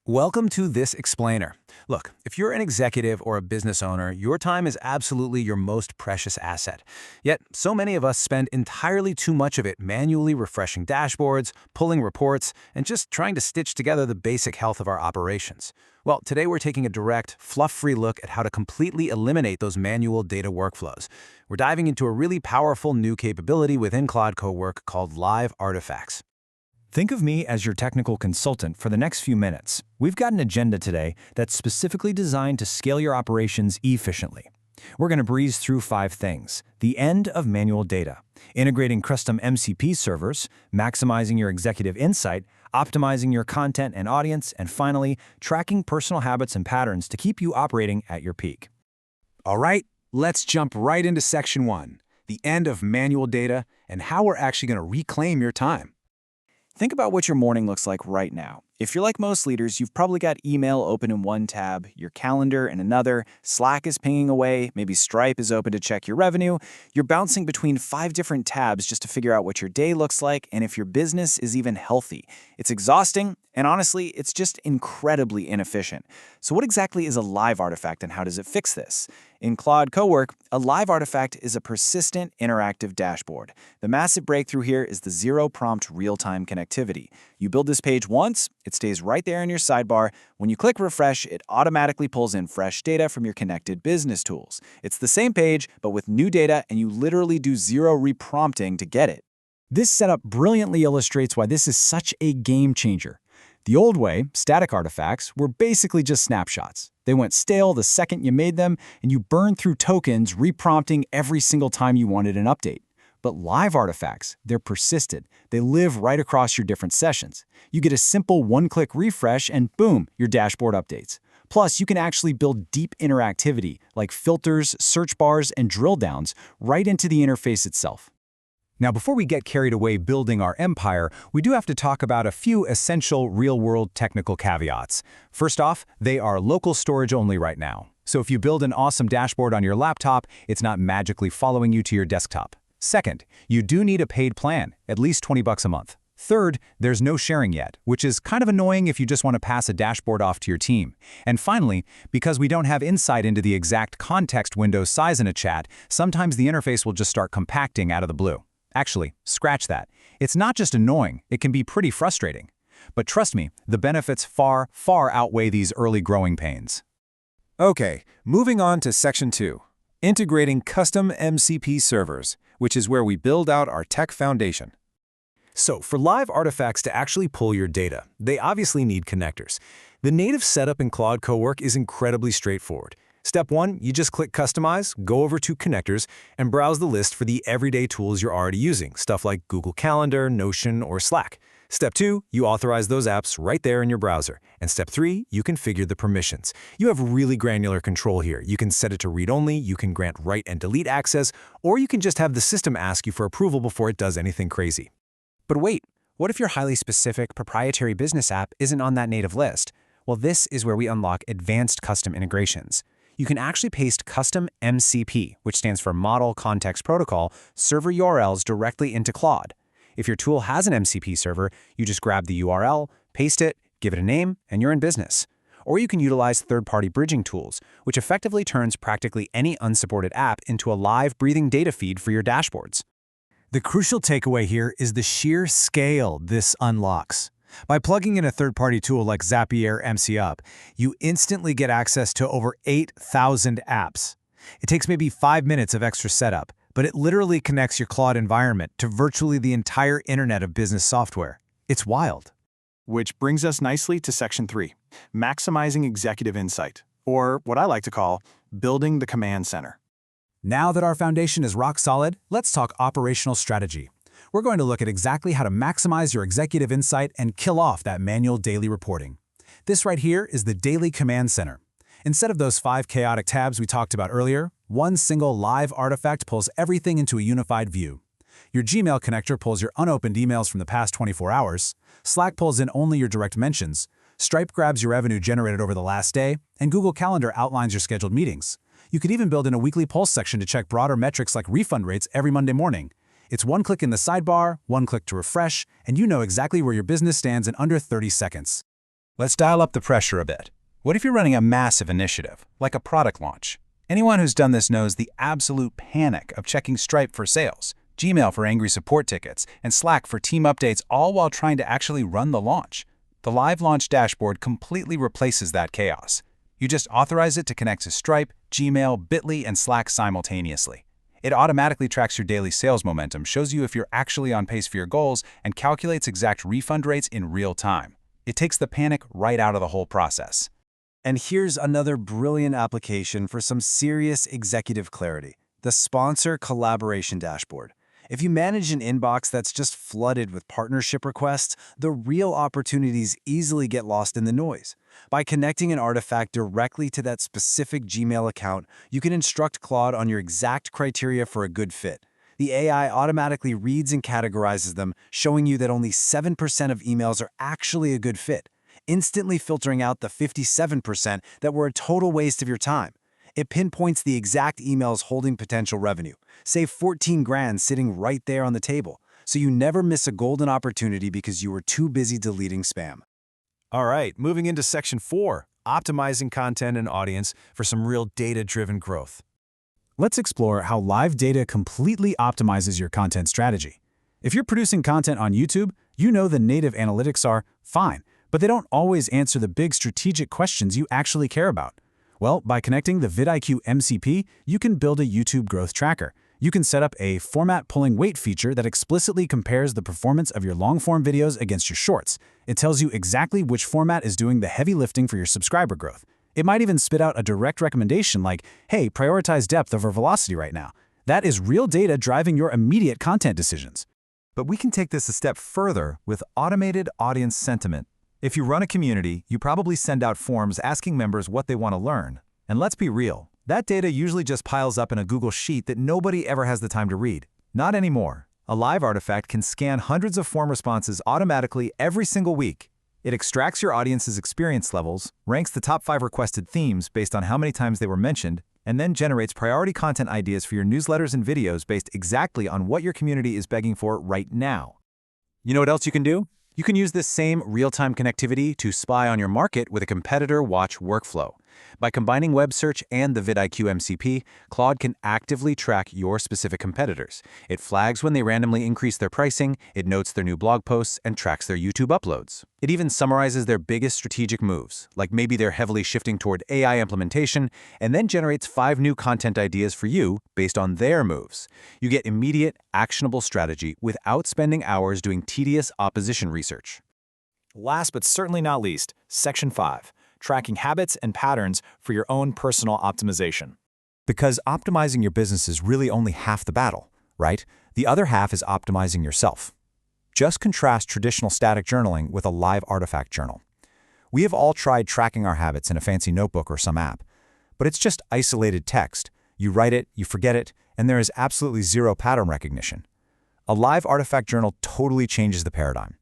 Welcome to This Explainer. Look, if you're an executive or a business owner, your time is absolutely your most precious asset. Yet, so many of us spend entirely too much of it manually refreshing dashboards, pulling reports, and just trying to stitch together the basic health of our operations. Well, today we're taking a direct, fluff-free look at how to completely eliminate those manual data workflows. We're diving into a really powerful new capability within Claude Cowork called Live Artifacts. Think of me as your technical consultant for the next few minutes. We've got an agenda today that's specifically designed to scale your operations efficiently. We're going to breeze through 5 things: the end of manual data, integrating custom MCP servers, maximizing your executive insight, optimizing your content and audience, and finally, tracking personal habits and patterns to keep you operating at your peak. All right, let's jump right into section 1, the end of manual data and how we're actually going to reclaim your time. Think about what your morning looks like right now. If you're like most leaders, you've probably got email open in one tab, your calendar in another, Slack is pinging away, maybe Stripe is open to check your revenue. You're bouncing between 5 different tabs just to figure out what your day looks like and if your business is even healthy. It's exhausting, and honestly, it's just incredibly inefficient. So what exactly is a live artifact and how does it fix this? In Claude Cowork, a live artifact is a persistent interactive dashboard. The massive breakthrough here is the zero-prompt real-time connectivity. You build this page once, it stays right there in your sidebar. When you click refresh, it automatically pulls in fresh data from your connected business tools. It's the same page, but with new data, and you literally do zero reprompting to get it. This setup brilliantly illustrates why this is such a game changer. The old way, static artifacts, were basically just snapshots. They went stale the second you made them, and you burned through tokens, reprompting every single time you wanted an update. But live artifacts, they're persistent. They live right across your different sessions. You get a simple one-click refresh and boom, your dashboard updates. Plus, you can actually build deep interactivity like filters, search bars, and drill downs right into the interface itself. Now, before we get carried away building our empire, we do have to talk about a few essential real-world technical caveats. First off, they are local storage only right now. So if you build an awesome dashboard on your laptop, it's not magically following you to your desktop. Second, you do need a paid plan, at least $20 a month. Third, there's no sharing yet, which is kind of annoying if you just want to pass a dashboard off to your team. And finally, because we don't have insight into the exact context window size in a chat, sometimes the interface will just start compacting out of the blue. Actually, scratch that. It's not just annoying, it can be pretty frustrating. But trust me, the benefits far, far outweigh these early growing pains. Okay, moving on to section 2, integrating custom MCP servers, which is where we build out our tech foundation. So, for live artifacts to actually pull your data, they obviously need connectors. The native setup in Claude Cowork is incredibly straightforward. Step 1, you just click Customize, go over to Connectors, and browse the list for the everyday tools you're already using, stuff like Google Calendar, Notion, or Slack. Step 2, you authorize those apps right there in your browser. And Step 3, you configure the permissions. You have really granular control here. You can set it to read-only, you can grant write and delete access, or you can just have the system ask you for approval before it does anything crazy. But wait, what if your highly specific proprietary business app isn't on that native list? Well, this is where we unlock advanced custom integrations. You can actually paste custom MCP, which stands for Model Context Protocol, server URLs directly into Claude. If your tool has an MCP server, you just grab the URL, paste it, give it a name, and you're in business. Or you can utilize third-party bridging tools, which effectively turns practically any unsupported app into a live breathing data feed for your dashboards. The crucial takeaway here is the sheer scale this unlocks. By plugging in a third-party tool like Zapier MCUp, you instantly get access to over 8,000 apps. It takes maybe 5 minutes of extra setup, but it literally connects your Claude environment to virtually the entire internet of business software. It's wild. Which brings us nicely to section 3, maximizing executive insight, or what I like to call building the command center. Now that our foundation is rock solid, let's talk operational strategy. We're going to look at exactly how to maximize your executive insight and kill off that manual daily reporting. This right here is the Daily Command Center. Instead of those 5 chaotic tabs we talked about earlier, one single live artifact pulls everything into a unified view. Your Gmail connector pulls your unopened emails from the past 24 hours, Slack pulls in only your direct mentions, Stripe grabs your revenue generated over the last day, and Google Calendar outlines your scheduled meetings. You could even build in a weekly pulse section to check broader metrics like refund rates every Monday morning. It's one click in the sidebar, one click to refresh, and you know exactly where your business stands in under 30 seconds. Let's dial up the pressure a bit. What if you're running a massive initiative, like a product launch? Anyone who's done this knows the absolute panic of checking Stripe for sales, Gmail for angry support tickets, and Slack for team updates, all while trying to actually run the launch. The Live Launch dashboard completely replaces that chaos. You just authorize it to connect to Stripe, Gmail, Bitly, and Slack simultaneously. It automatically tracks your daily sales momentum, shows you if you're actually on pace for your goals, and calculates exact refund rates in real time. It takes the panic right out of the whole process. And here's another brilliant application for some serious executive clarity: the Sponsor Collaboration Dashboard. If you manage an inbox that's just flooded with partnership requests, the real opportunities easily get lost in the noise. By connecting an artifact directly to that specific Gmail account, you can instruct Claude on your exact criteria for a good fit. The AI automatically reads and categorizes them, showing you that only 7% of emails are actually a good fit, instantly filtering out the 57% that were a total waste of your time. It pinpoints the exact emails holding potential revenue. Save 14 grand sitting right there on the table, so you never miss a golden opportunity because you were too busy deleting spam. All right, moving into Section 4, optimizing content and audience for some real data-driven growth. Let's explore how live data completely optimizes your content strategy. If you're producing content on YouTube, you know the native analytics are fine, but they don't always answer the big strategic questions you actually care about. Well, by connecting the vidIQ MCP, you can build a YouTube growth tracker. You can set up a format pulling weight feature that explicitly compares the performance of your long-form videos against your shorts. It tells you exactly which format is doing the heavy lifting for your subscriber growth. It might even spit out a direct recommendation like, hey, prioritize depth over velocity right now. That is real data driving your immediate content decisions. But we can take this a step further with automated audience sentiment. If you run a community, you probably send out forms asking members what they want to learn. And let's be real, that data usually just piles up in a Google Sheet that nobody ever has the time to read. Not anymore. A live artifact can scan hundreds of form responses automatically every single week. It extracts your audience's experience levels, ranks the top 5 requested themes based on how many times they were mentioned, and then generates priority content ideas for your newsletters and videos based exactly on what your community is begging for right now. You know what else you can do? You can use this same real-time connectivity to spy on your market with a competitor watch workflow. By combining web search and the vidIQ MCP, Claude can actively track your specific competitors. It flags when they randomly increase their pricing, it notes their new blog posts, and tracks their YouTube uploads. It even summarizes their biggest strategic moves, like maybe they're heavily shifting toward AI implementation, and then generates 5 new content ideas for you based on their moves. You get immediate, actionable strategy without spending hours doing tedious opposition research. Last but certainly not least, Section 5. Tracking habits and patterns for your own personal optimization. Because optimizing your business is really only half the battle, right? The other half is optimizing yourself. Just contrast traditional static journaling with a live artifact journal. We have all tried tracking our habits in a fancy notebook or some app, but it's just isolated text. You write it, you forget it, and there is absolutely zero pattern recognition. A live artifact journal totally changes the paradigm.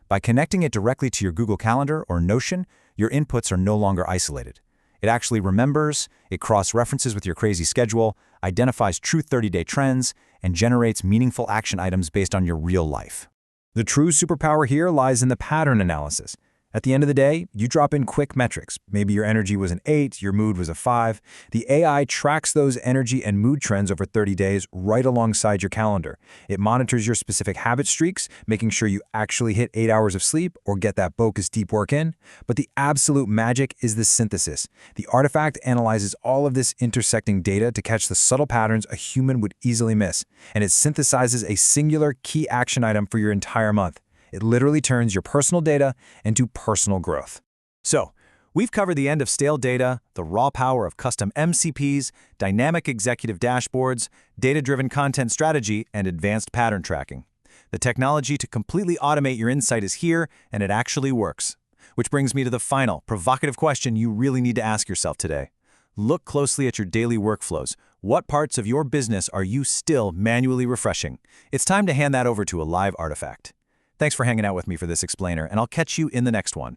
By connecting it directly to your Google Calendar or Notion, your inputs are no longer isolated. It actually remembers, it cross-references with your crazy schedule, identifies true 30-day trends, and generates meaningful action items based on your real life. The true superpower here lies in the pattern analysis. At the end of the day, you drop in quick metrics. Maybe your energy was an 8, your mood was a 5. The AI tracks those energy and mood trends over 30 days right alongside your calendar. It monitors your specific habit streaks, making sure you actually hit 8 hours of sleep or get that focused deep work in. But the absolute magic is the synthesis. The artifact analyzes all of this intersecting data to catch the subtle patterns a human would easily miss, and it synthesizes a singular key action item for your entire month. It literally turns your personal data into personal growth. So, we've covered the end of stale data, the raw power of custom MCPs, dynamic executive dashboards, data-driven content strategy, and advanced pattern tracking. The technology to completely automate your insight is here, and it actually works. Which brings me to the final, provocative question you really need to ask yourself today. Look closely at your daily workflows. What parts of your business are you still manually refreshing? It's time to hand that over to a live artifact. Thanks for hanging out with me for this explainer, and I'll catch you in the next one.